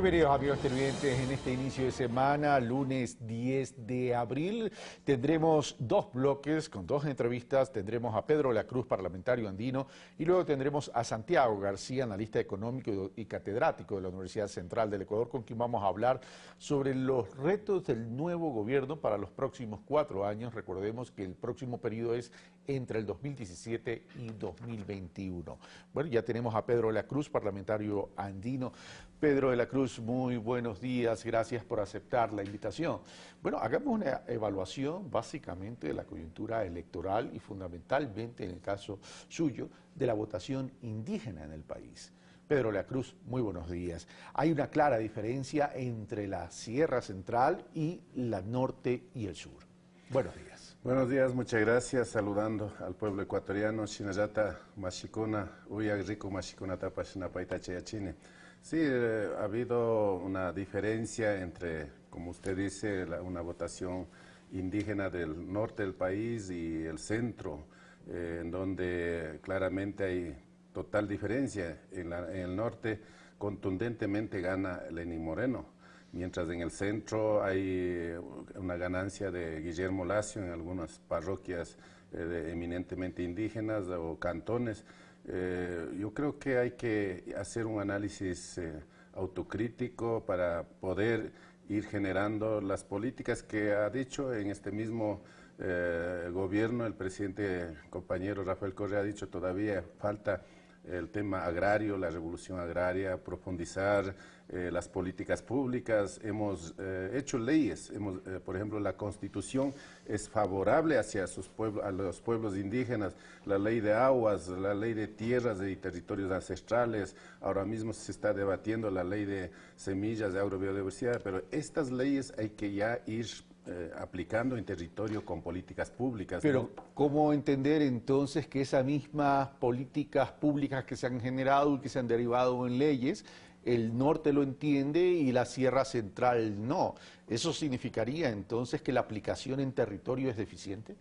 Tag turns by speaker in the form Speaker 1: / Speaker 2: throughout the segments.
Speaker 1: Bienvenidos amigos televidentes en este inicio de semana, lunes 10 de abril. Tendremos dos bloques con dos entrevistas. Tendremos a Pedro de la Cruz, parlamentario andino, y luego tendremos a Santiago García, analista económico y catedrático de la Universidad Central del Ecuador, con quien vamos a hablar sobre los retos del nuevo gobierno para los próximos 4 años. Recordemos que el próximo periodo es entre el 2017 y 2021. Bueno, ya tenemos a Pedro de la Cruz, parlamentario andino. Pedro de la Cruz, muy buenos días, gracias por aceptar la invitación. Bueno, hagamos una evaluación básicamente de la coyuntura electoral y fundamentalmente en el caso suyo de la votación indígena en el país. Pedro de la Cruz, muy buenos días. Hay una clara diferencia entre la Sierra Central y la Norte y el Sur. Buenos días.
Speaker 2: Buenos días, muchas gracias. Saludando al pueblo ecuatoriano, Shinayata, Mashikuna, Uyag Rico, Mashikuna Tapa, Shinapaita, Chayachine. Sí, ha habido una diferencia entre, como usted dice, una votación indígena del norte del país y el centro, en donde claramente hay total diferencia. En el norte contundentemente gana Lenín Moreno, mientras en el centro hay una ganancia de Guillermo Lasso en algunas parroquias eminentemente indígenas o cantones. Yo creo que hay que hacer un análisis autocrítico para poder ir generando las políticas que ha dicho en este mismo gobierno. El presidente compañero Rafael Correa ha dicho todavía falta el tema agrario, la revolución agraria, profundizar las políticas públicas. Hemos hecho leyes, por ejemplo, la Constitución es favorable hacia a los pueblos indígenas, la ley de aguas, la ley de tierras y territorios ancestrales. Ahora mismo se está debatiendo la ley de semillas de agrobiodiversidad, pero estas leyes hay que ya ir aplicando en territorio con políticas públicas.
Speaker 1: Pero,
Speaker 2: ¿no?
Speaker 1: ¿cómo entender entonces que esas mismas políticas públicas que se han generado y que se han derivado en leyes, el norte lo entiende y la Sierra Central no? ¿Eso significaría entonces que la aplicación en territorio es deficiente?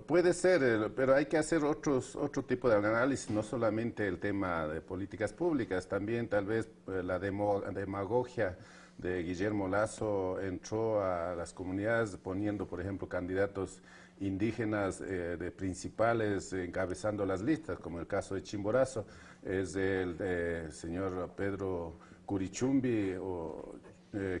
Speaker 2: Puede ser, pero hay que hacer otro tipo de análisis, no solamente el tema de políticas públicas, también tal vez la demagogia de Guillermo Lasso entró a las comunidades poniendo, por ejemplo, candidatos indígenas de principales encabezando las listas, como el caso de Chimborazo, es el señor Pedro Curichumbi,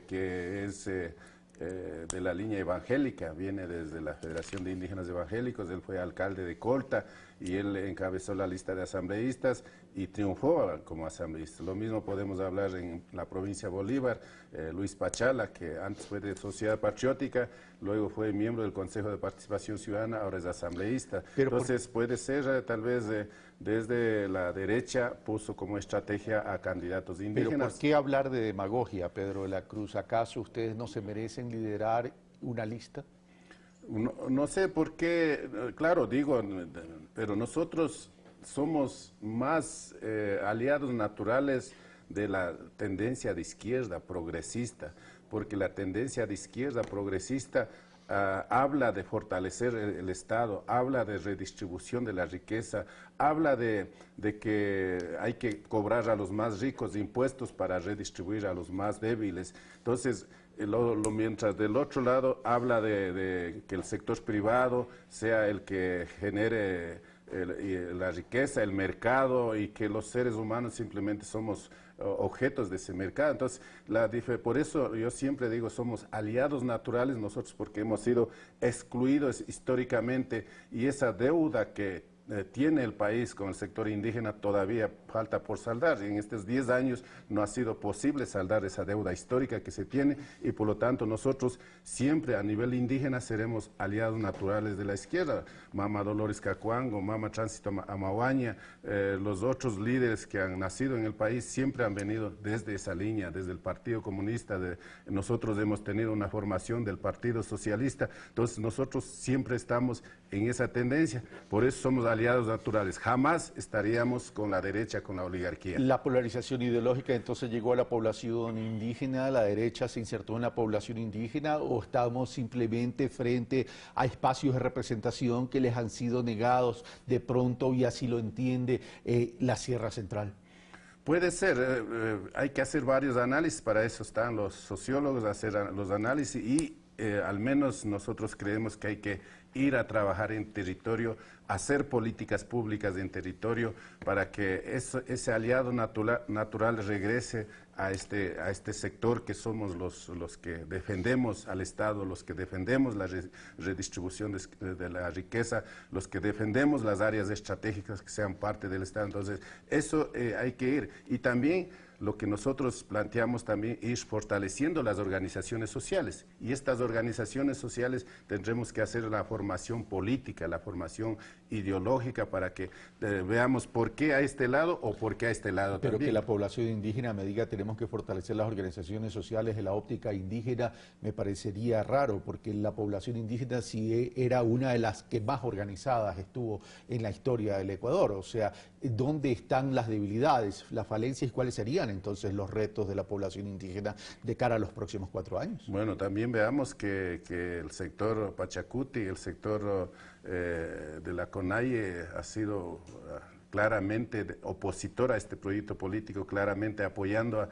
Speaker 2: que es de la línea evangélica, viene desde la Federación de Indígenas Evangélicos. Él fue alcalde de Colta y él encabezó la lista de asambleístas y triunfó como asambleísta. Lo mismo podemos hablar en la provincia de Bolívar, Luis Pachala, que antes fue de Sociedad Patriótica, luego fue miembro del Consejo de Participación Ciudadana, ahora es asambleísta. Entonces puede ser tal vez desde la derecha puso como estrategia a candidatos indígenas.
Speaker 1: Pero ¿por qué hablar de demagogia, Pedro de la Cruz? ¿Acaso ustedes no se merecen liderar una lista?
Speaker 2: No sé por qué, claro, digo, pero nosotros somos más aliados naturales de la tendencia de izquierda progresista, porque la tendencia de izquierda progresista habla de fortalecer el Estado, habla de redistribución de la riqueza, habla de que hay que cobrar a los más ricos impuestos para redistribuir a los más débiles. Entonces, mientras del otro lado habla de que el sector privado sea el que genere la riqueza, el mercado, y que los seres humanos simplemente somos objetos de ese mercado. Entonces, por eso yo siempre digo, somos aliados naturales nosotros, porque hemos sido excluidos históricamente, y esa deuda que tiene el país con el sector indígena todavía falta por saldar. En estos 10 años no ha sido posible saldar esa deuda histórica que se tiene, y por lo tanto nosotros siempre a nivel indígena seremos aliados naturales de la izquierda. Mama Dolores Cacuango, Mama Tránsito Amahuaña, los otros líderes que han nacido en el país siempre han venido desde esa línea, desde el Partido Comunista. Nosotros hemos tenido una formación del Partido Socialista, entonces nosotros siempre estamos en esa tendencia, por eso somos aliados naturales. Jamás estaríamos con la derecha, con la oligarquía.
Speaker 1: La polarización ideológica entonces llegó a la población indígena, la derecha se insertó en la población indígena, o estamos simplemente frente a espacios de representación que les han sido negados de pronto, y así lo entiende la Sierra Central.
Speaker 2: Puede ser, hay que hacer varios análisis, para eso están los sociólogos, hacer los análisis y al menos nosotros creemos que hay que ir a trabajar en territorio, hacer políticas públicas en territorio para que ese aliado natural regrese a este sector que somos los que defendemos al Estado, los que defendemos la redistribución de la riqueza, los que defendemos las áreas estratégicas que sean parte del Estado. Entonces, eso hay que ir. Y también lo que nosotros planteamos también es fortaleciendo las organizaciones sociales. Y estas organizaciones sociales tendremos que hacer la formación política, la formación ideológica para que veamos por qué a este lado o por qué a este lado
Speaker 1: Pero
Speaker 2: también.
Speaker 1: que la población indígena me diga tenemos que fortalecer las organizaciones sociales de la óptica indígena me parecería raro, porque la población indígena sí era una de las que más organizadas estuvo en la historia del Ecuador. O sea, ¿dónde están las debilidades, las falencias y cuáles serían entonces los retos de la población indígena de cara a los próximos 4 años?
Speaker 2: Bueno, también veamos que el sector Pachacuti, el sector de la CONAIE ha sido claramente opositor a este proyecto político, claramente apoyando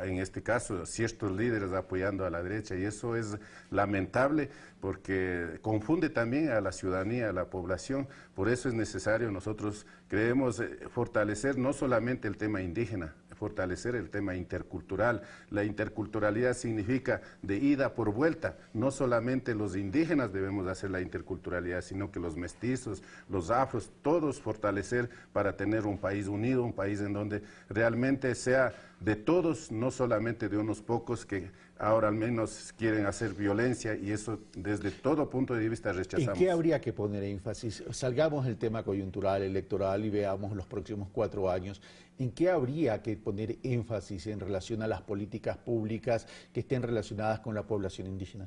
Speaker 2: en este caso, ciertos líderes apoyando a la derecha, y eso es lamentable porque confunde también a la ciudadanía, a la población. Por eso es necesario, nosotros creemos, fortalecer no solamente el tema indígena, fortalecer el tema intercultural. La interculturalidad significa de ida por vuelta. No solamente los indígenas debemos hacer la interculturalidad, sino que los mestizos, los afros, todos fortalecer para tener un país unido, un país en donde realmente sea de todos, no solamente de unos pocos que ahora al menos quieren hacer violencia, y eso desde todo punto de vista rechazamos.
Speaker 1: ¿En qué habría que poner énfasis? Salgamos del tema coyuntural, electoral y veamos los próximos 4 años. ¿En qué habría que poner énfasis en relación a las políticas públicas que estén relacionadas con la población indígena?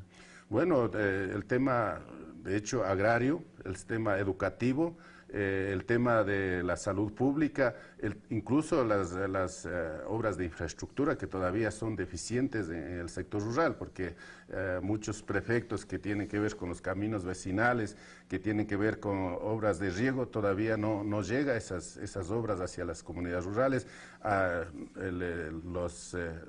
Speaker 2: Bueno, el tema, de hecho, agrario, el tema educativo, el tema de la salud pública, incluso las obras de infraestructura que todavía son deficientes en el sector rural, porque muchos prefectos que tienen que ver con los caminos vecinales, que tienen que ver con obras de riego, todavía no llega esas obras hacia las comunidades rurales.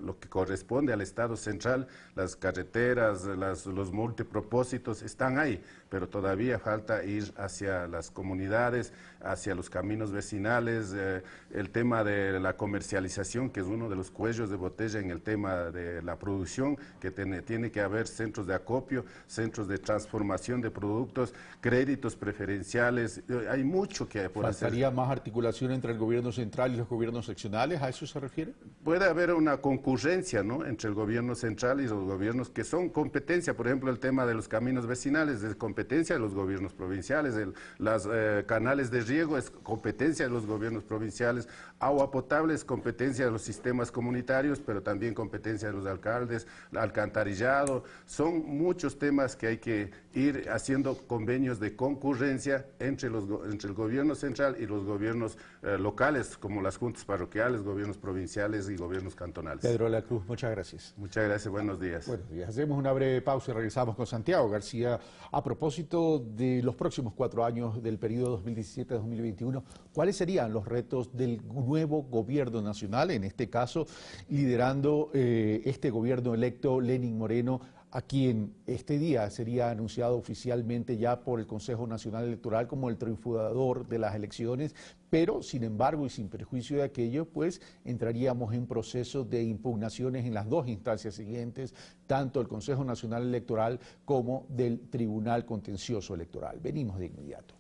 Speaker 2: Lo que corresponde al Estado central, las carreteras, los multipropósitos están ahí, pero todavía falta ir hacia las comunidades, hacia los caminos vecinales, el tema de la comercialización, que es uno de los cuellos de botella en el tema de la producción, que tiene que haber centros de acopio, centros de transformación de productos, créditos preferenciales, hay mucho que por hacer.
Speaker 1: ¿Faltaría más articulación entre el gobierno central y los gobiernos seccionales? ¿A eso se refiere?
Speaker 2: Puede haber una concurrencia, ¿no?, entre el gobierno central y los gobiernos que son competencia. Por ejemplo, el tema de los caminos vecinales es competencia de los gobiernos provinciales, las canales de riego es competencia de los gobiernos provinciales, agua potable es competencia de los sistemas comunitarios, pero también competencia de los alcaldes, alcantarillado. Son muchos temas que hay que ir haciendo convenios de concurrencia entre el gobierno central y los gobiernos locales, como las juntas parroquiales, gobiernos provinciales y gobiernos cantonales.
Speaker 1: Pedro de la Cruz, muchas gracias.
Speaker 2: Muchas gracias, buenos días.
Speaker 1: Buenos días. Hacemos una breve pausa y regresamos con Santiago García a propósito de los próximos 4 años del periodo 2017-2021. ¿Cuáles serían los retos del nuevo gobierno nacional, en este caso liderando este gobierno electo Lenín Moreno, a quien este día sería anunciado oficialmente ya por el Consejo Nacional Electoral como el triunfador de las elecciones, pero sin embargo y sin perjuicio de aquello, pues entraríamos en proceso de impugnaciones en las 2 instancias siguientes, tanto del Consejo Nacional Electoral como del Tribunal Contencioso Electoral? Venimos de inmediato.